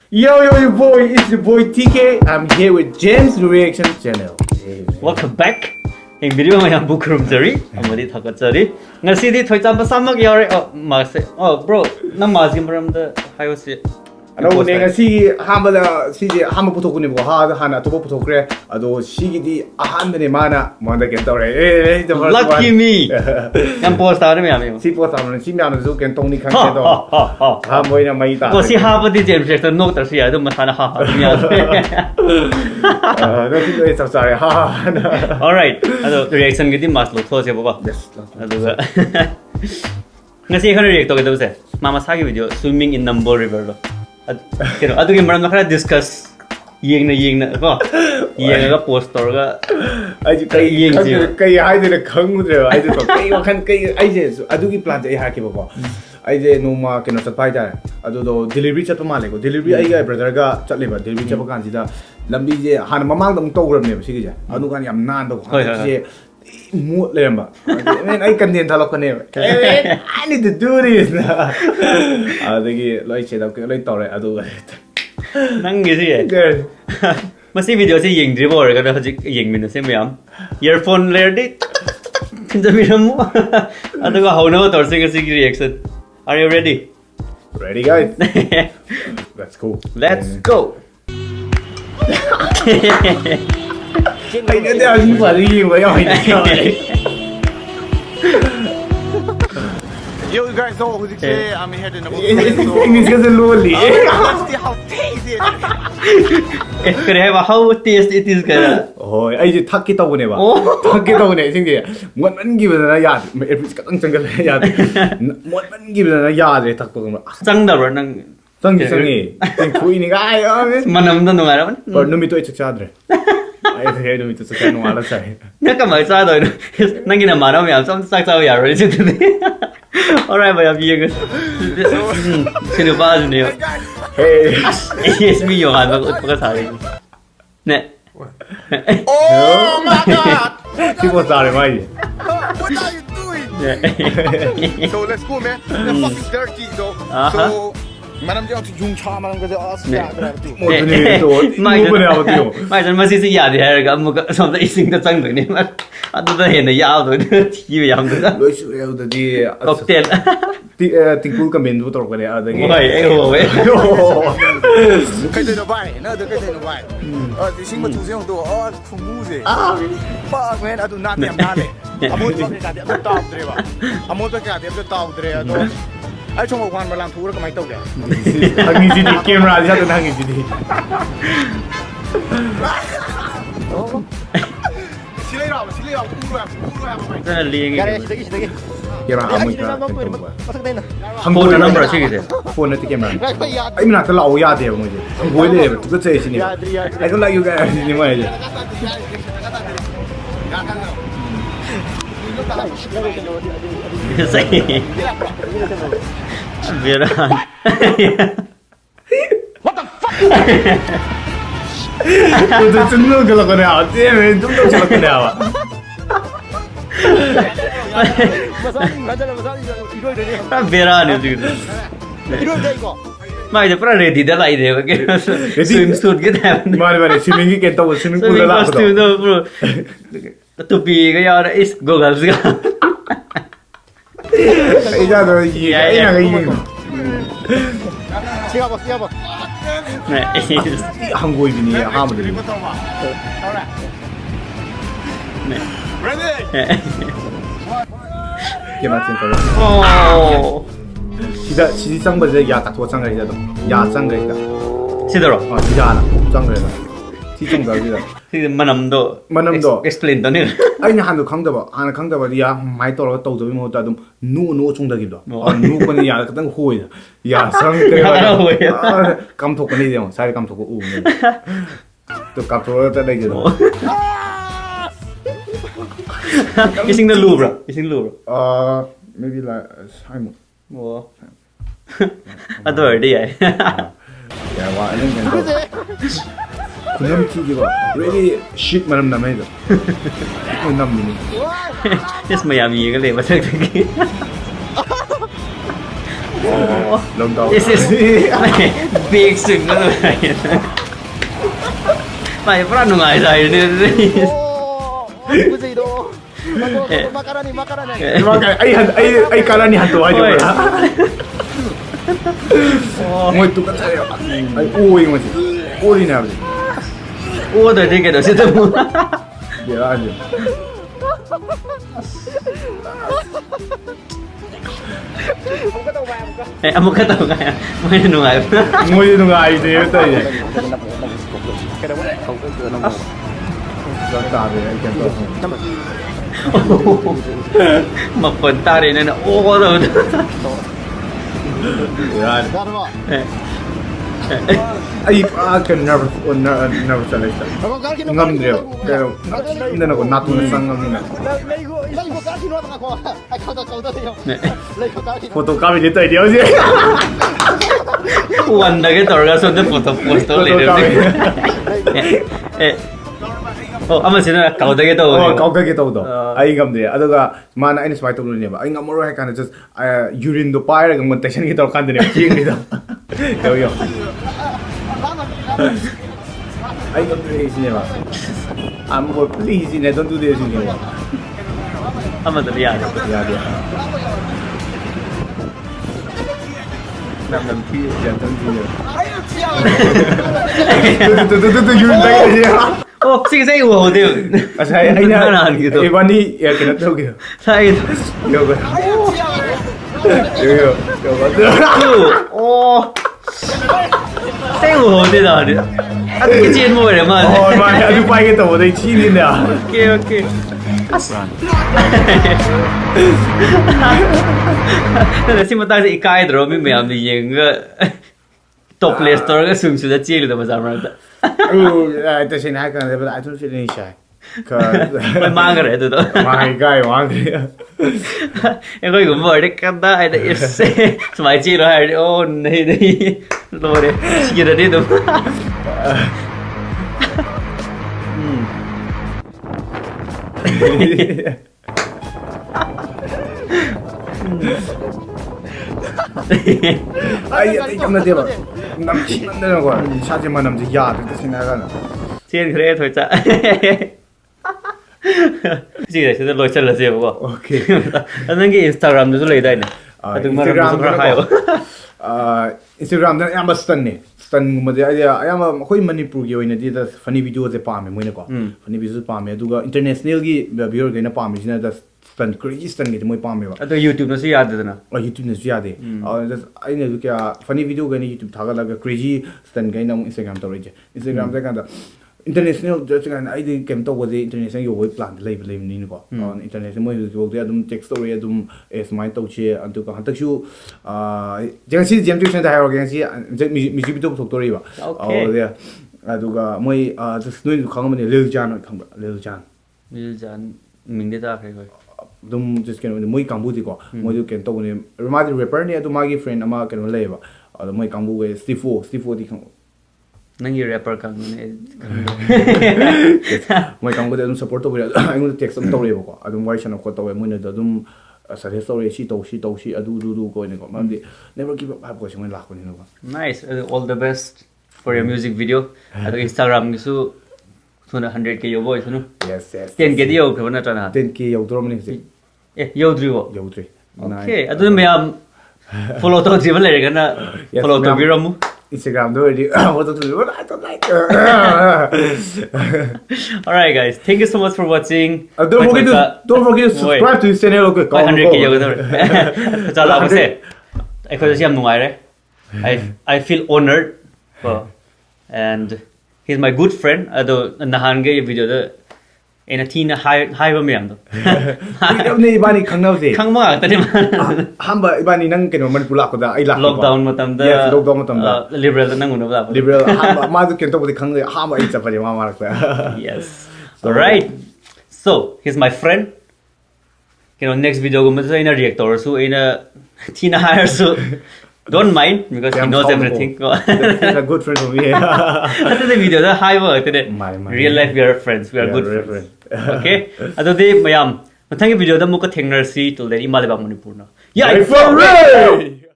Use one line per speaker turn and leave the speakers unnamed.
Yo, boy, it's your boy TK. I'm here with James Reaction Channel.
Welcome back. Ang video mo yung bookroom jari. Amadi thakat jari. Ngasi di thoi chamba samak yare. Oh, mas. Oh, bro. Na mas game ram da hayo si.
Ano nga si hamala si hama putok ko hana to putok kre ado si di ahan ne mana manda ken tore
Lucky me. Yang post tawar me ami.
Si post tawar si miano zo ken tong ni kan ke do ha moi na mai ta
ko si haba di James Reaction no tar si ado masana ha mi ado.
No si no sorry ha.
All right. Ado reaction gidi mas lo tho se baba.
Yes.
Ado ga. Ngasi khana react to ke do se. Mama sagi video swimming in Nambol river lo. Kino adugi maram na kara discuss yeng na ko yeng ga poster ga
ai kai hai de khang de ai de to kai wakhan kai ai je adugi plan je ha ke bako ai je no ma kino chat pai ja adu do delivery chat ma le ko delivery ai ga brother ga chat le ba delivery chat ba kan si da lambi je han mamang dam to gram ne ba si ge ja adu kan yam nan do je mu le ba I can den thalok ne I need to do this adagi loi che da loi to re adu
nang ge si masi video se yeng dri bo re ga hajik yeng min se myam earphone le di tinja miram adu ga how no tor se ge si reaction. Are you ready?
Ready guys. Let's go. Ay, hindi ako pariyo
Yo, you guys know who say I'm heading the book.
English kasi loli.
Let's see how tasty it is.
Kaya how tasty it is kaya.
Oh, ay je thak kita bune ba. Thak kita bune singi. Mon man gi bana ya. Every katang jangal ya. Mon man gi bana ya de thak to.
Sang da ro nang
sangi. Ting kui ni ga ay.
Manam da no ara.
Par numi to chadre. Ay the numi to sa no ala sai.
Naka mai sa do nang gina mara me am sam sak sa ya ro ji tu. Alright, bhai ab ye sino ba ni yo.
Hey.
Yes me yo han ba sa ri. Ne.
Oh my god!
Si po sare mai.
What are you doing? So let's go, man. They're fucking dirty, though. So, madam jao jung cha madam ko asya
Mo ni to. Mai bune aba tio.
Mai jan masi si ya de har ga mu ga som da ising da chang ni ma. Adu da he na ya do ti we yam da.
Loi su eu da di
Cocktail.
Tingkul ka men bu tor ko le adagi.
Oi, ai ho we.
kai de bai na de kai de bai di sing ma tu se do khu mu se pa men adu na tem na le amot pa ka de adu top dre ba amot pa ka de adu top dre adu ai chong wan ma lang thu ra ka mai tau de
Hangi sini camera dia tu hangi sini.
silai ra ku ra mai
Da li ngi.
Camera amu ka.
Phone na number si ge.
Phone na ti camera. Ai mina ta lau ya de mo je. Ngoi le tu ka che sini. I don't like you guys ni mo je.
Sai. Vera.
what the fuck
Tu chunno ka la ko ne a. Te me tum lo cha ko ne a.
Vera ni ji. Mai de pra ready da lai de ke. Swimsuit ke da.
Mane swimming ki kenta swimming pool la ko.
Costume do bro. Topi ga ya is goggles ga.
Ai ja do yi. Ai na ga yi.
siapa
Ne.
Hangoi bi ni ha mo de.
Ne.
ready
Camera tin ko.
Oh.
Sida sang ba je ya ta to sang ga da. Ya sang ga da.
Sidoro.
아, 진짜 알아. 짱 그래. 지정 가지다.
그 만남도 explain 더 네.
아니 한도 강다봐. 하나 강다봐. 야, 많이 떨어 또 저기 뭐 따도 누 총다기도. 누 거는 야 그딴 호이다. 야, 상대. 아, 감독 거니 돼요. 살 감독 우. 또 감독 때 되기도.
Ising na lubra. Ising lubra.
Maybe like Simon.
Mo. Adore di ay.
야, 와, 이런 게 그놈 TV가 really shit 말은 남아이다. 남미니.
Yes, Miami ka le, basag tagi.
lockdown.
This is big sing na May parang nungay tayo dito.
Ano ba ito? Makarani.
Ay kala ni hantu aja ba? Mo itu kan saya. Ay uwi mo si. Uwi na ba?
Oo, dito ka daw siya mo.
Ya aja.
Amo ka tahu kaya. May nungay.
Mo yun nga ay dito tayo. Sabi ay kanto.
Mapunta rin na oo daw.
Yan. Ay never salay siya. Ngam niyo. Pero hindi na ako natunasan ngam na. Foto kami dito ay diyo siya.
Wanda ka torga so the photo post later. Oh, ama sina kaudage to.
Oh, kaudage to do. Ai ngam de. Aduga mana ai smai to ni ba. Ai ngamoro hai kana just urine do pair ngam tension ki to kan de ni ching ni do. Yo. Ai ngam de is ni ba. Amor please ni don't do this ni ba.
Ama de ya.
Ya.
Nam thi
jantan thi. Tu urine ta ni.
Oh, sige wo de.
Asa ay na ibani ya kena to ge.
Sai.
Yo.
Oh. Sai wo de da de. Adu ke chen mo re ma.
Oh, ma adu pai ke to de chi ni na.
Okay. Nada si mata si ikai dro mi meyam ni yeng ga top play store ga sung su da chi lu da bazar ma da.
Ito sinaka na, but I don't feel any shy.
May manga rin ito to.
My guy, manga.
Eko yung morde kada ay da isse. Sumay chiro hai oh nahi. Lore. Sige na dito. Ay,
kam na diba? Namchinan na ko. Saje man namji ya, ito sinaka na.
Chen kre thôi cha. Sige, sige loi chal la je ko.
Okay.
Anang ki Instagram du lei dai ne. Adu maram du hayo.
Instagram da yamba stan ne. Stan ma de ayama khoi Manipur gi oina di da funny video je pa me moina ko. Funny video pa me aduga international gi viewer ga na pa me jina da stan crazy stan gi moi pa me ba.
Adu YouTube na si yad de na.
YouTube na si yad de. Ai ne du kya funny video ga ni YouTube thaga la ga crazy stan ga na Instagram to reje. Instagram da ga international just kan ai de kem to go de international yo wei plan lei ni ko. International moi go de adum text story adum es mai to che adu ka hantak shu jang si jam tu chen da ha ga si music video to story ba. Oh de adu ga moi just noi khang ma ne Lil Jan khang ba Lil Jan ming de ta khai ko. Dum just kan moi kambu di ko moi du ken to ne ramadi rapper ne adu magi friend ama kan lei ba. Adu moi kambu ge Steve di khang
Nangi rapper kang ne.
Moi kang ko de dum support to bira ai ngun text am to re ko adum wai chana ko to we moi ne dum sare story si adu ko ne ko mam di never give up ko chimai lak ko ne ko.
Nice. All the best for your music video. Adu Instagram gi su suna 100k yo boy sunu.
Yes.
10k di yo ko na tana.
10k yo drum ni si.
Yo dri wo. Okay. Adu me am follow to jiban le ga na follow to biram.
Instagram do already what to do I don't like
Alright guys, thank you so much for watching.
Don't forget to subscribe to this channel. Okay,
100k yo da. Chala ko se. Ai ko siam nungai re. I feel honored. And he's my good friend. Ado nahan ge video da ena tina high ba myam do.
Ni ibani khangnaw se.
Khangma ta ni
hamba ibani nang keno man pula ko da ai lak
lockdown matam da.
Yes, lockdown matam da.
Liberal nang uno ba.
Liberal hamba ma du kento bodi khang hamba ai chapari ma marak ta.
Yes. All right. So, he's my friend. You know, next video go mata ina reactor so ina tina hire so don't mind because he knows everything.
He's a good friend for me.
Ito the video da high work today. Real life we are friends. We are good friends. Okay? Ito the mayam. Matang video da muka thengnar si till then imale ba Manipur na. Yeah,
for real.